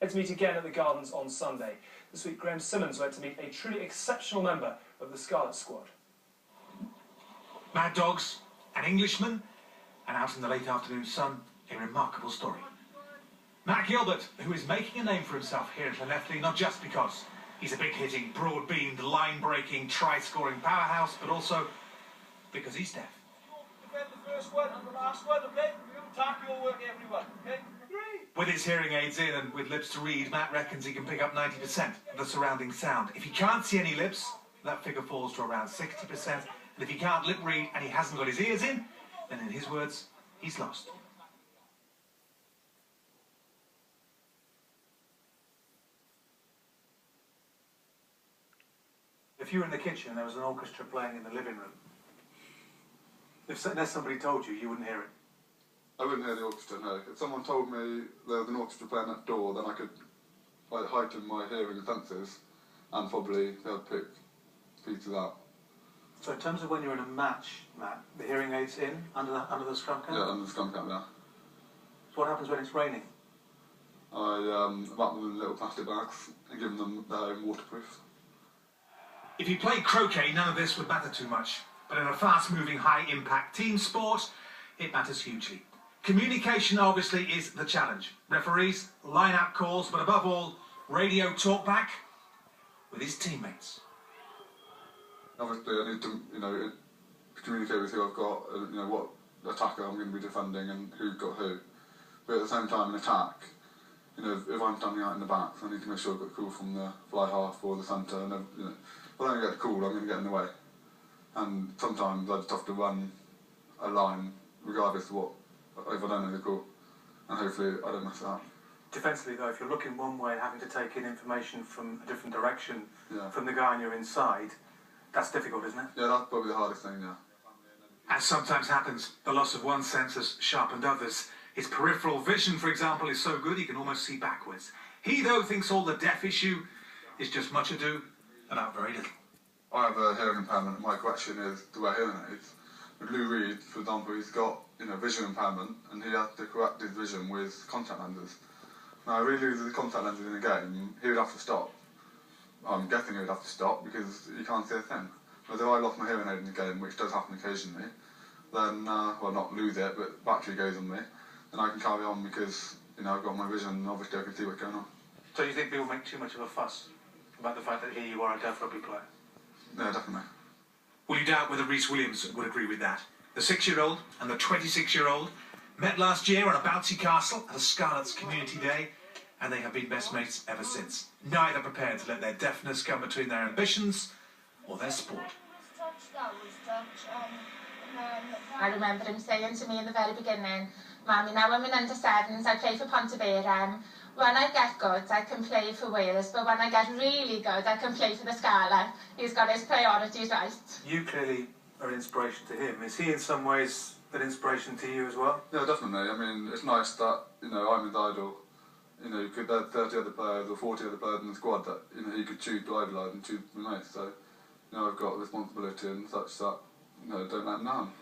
Let's meet again at the Gardens on Sunday. This week, Graham Simmons went to meet a truly exceptional member of the Scarlets squad. Mad Dogs, an Englishman, and out in the late afternoon sun, a remarkable story. Matt Gilbert, who is making a name for himself here at Llanelli, not just because he's a big-hitting, broad-beamed, line-breaking, try-scoring powerhouse, but also because he's deaf. Defend the first one and the last one, okay? Attack your work, everyone, okay? With his hearing aids in and with lips to read, Matt reckons he can pick up 90% of the surrounding sound. If he can't see any lips, that figure falls to around 60%. And if he can't lip read and he hasn't got his ears in, then in his words, he's lost. If you were in the kitchen and there was an orchestra playing in the living room, unless somebody told you, you wouldn't hear it. I wouldn't hear the orchestra, no. If someone told me there was an orchestra playing that door, then I could heighten my hearing senses and probably be able to pick pieces out. So in terms of when you're in a match, Matt, the hearing aid's in, under the scrum cap? Yeah, under the scrum cap, yeah. So what happens when it's raining? I wrap them in little plastic bags and give them their own waterproof. If you played croquet, none of this would matter too much. But in a fast-moving, high-impact team sport, it matters hugely. Communication, obviously, is the challenge. Referees, line-out calls, but above all, radio talkback with his teammates. Obviously, I need to, communicate with who I've got, what attacker I'm going to be defending and who's got who. But at the same time, in attack, if I'm standing out in the back, I need to make sure I've got a call from the fly half or the centre. And if I don't get a call, I'm going to get in the way. And sometimes I just have to run a line, regardless of what, if I don't know the call, and hopefully I don't mess it up. Defensively, though, if you're looking one way and having to take in information from a different direction from the guy on your inside, that's difficult, isn't it? Yeah, that's probably the hardest thing, yeah. As sometimes happens, the loss of one sense has sharpened others. His peripheral vision, for example, is so good he can almost see backwards. He, though, thinks all the deaf issue is just much ado about very little. I have a hearing impairment, and my question is to wear hearing aids. With Lou Reed, for example, he's got vision impairment, and he has to correct his vision with contact lenses. Now, if he loses the contact lenses in a game, he would have to stop. I'm guessing he would have to stop because he can't see a thing. Whereas if I lost my hearing aid in the game, which does happen occasionally, then, well, not lose it, but battery goes on me, then I can carry on because, I've got my vision and obviously I can see what's going on. So you think people make too much of a fuss about the fact that here you are a deaf rugby player? Yeah, definitely. Will you doubt whether Rhys Williams would agree with that? The 6-year-old and the 26-year-old met last year on a bouncy castle at a Scarlets community day, and they have been best mates ever since. Neither prepared to let their deafness come between their ambitions or their sport. I remember him saying to me in the very beginning, "Mammy, now I'm in under-7s, I play for Pontevedra. When I get good, I can play for Wales, but when I get really good, I can play for the Scarlet." He's got his priorities right. You clearly are an inspiration to him. Is he in some ways an inspiration to you as well? Yeah, definitely. I mean, it's nice that, I'm his idol. You could have 30 other players or 40 other players in the squad that, he could choose to idolise and choose to be nice. So, I've got a responsibility and such that, don't let him down.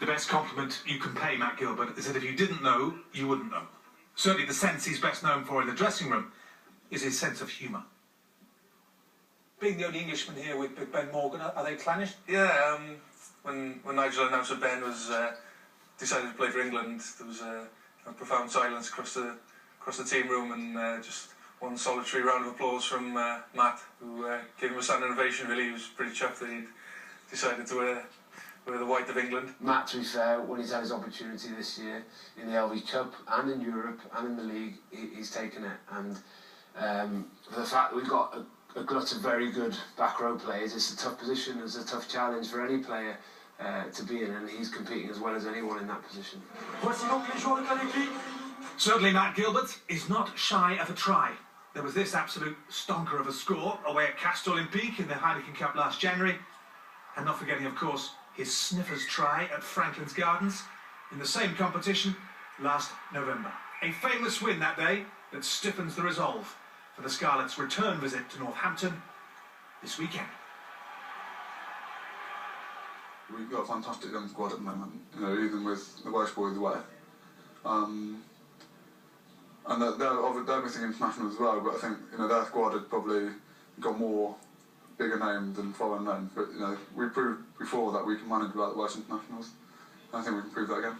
The best compliment you can pay Matt Gilbert is that if you didn't know, you wouldn't know. Certainly the sense he's best known for in the dressing room is his sense of humour. Being the only Englishman here with Ben Morgan, are they clannish? Yeah, when Nigel announced that Ben was decided to play for England, there was a profound silence across the team room, and just one solitary round of applause from Matt, who gave him a standing ovation. Really, he was pretty chuffed that he'd decided to wear the white of England. Matt, to be fair, when he's had his opportunity this year in the LV Cup and in Europe and in the league, he's taken it. And for the fact that we've got a glut of very good back row players, it's a tough position, it's a tough challenge for any player to be in, and he's competing as well as anyone in that position. Certainly Matt Gilbert is not shy of a try. There was this absolute stonker of a score away at Castor Olympique in the Heineken Cup last January, and not forgetting, of course, his sniffers try at Franklin's Gardens in the same competition last November. A famous win that day that stiffens the resolve for the Scarlets' return visit to Northampton this weekend. We've got a fantastic young squad at the moment, even with the Welsh boys away. And they're missing internationals as well, but I think their squad had probably got more bigger names than foreign names. But we proved before that we can manage without the Welsh internationals. And I think we can prove that again.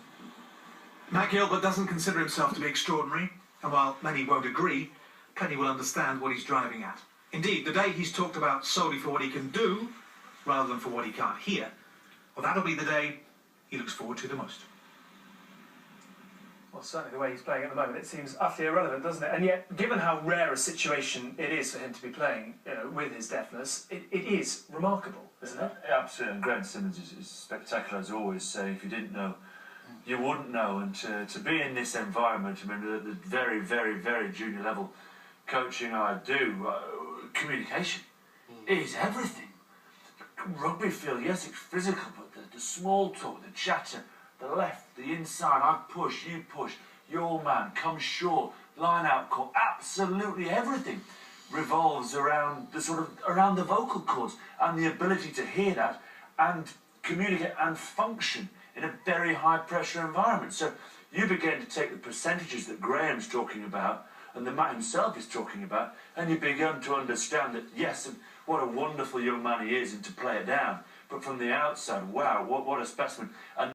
Matt Gilbert doesn't consider himself to be extraordinary, and while many won't agree, plenty will understand what he's driving at. Indeed, the day he's talked about solely for what he can do, rather than for what he can't hear, well, that'll be the day he looks forward to the most. Well, certainly the way he's playing at the moment, it seems utterly irrelevant, doesn't it? And yet, given how rare a situation it is for him to be playing, with his deafness, it is remarkable, isn't it? Yeah, absolutely. And Graham Simmons is spectacular, as always say. If you didn't know, you wouldn't know. And to be in this environment, I mean, at the very, very, very junior level coaching I do, communication is everything. Rugby field, yes, it's physical, but the small talk, the chatter, the left, the inside, I push, you push, your man, come short, line out call, absolutely everything revolves around the vocal cords and the ability to hear that and communicate and function in a very high pressure environment. So you begin to take the percentages that Graham's talking about and that Matt himself is talking about, and you begin to understand that, yes, what a wonderful young man he is, and to play it down. But from the outside, wow, what a specimen. And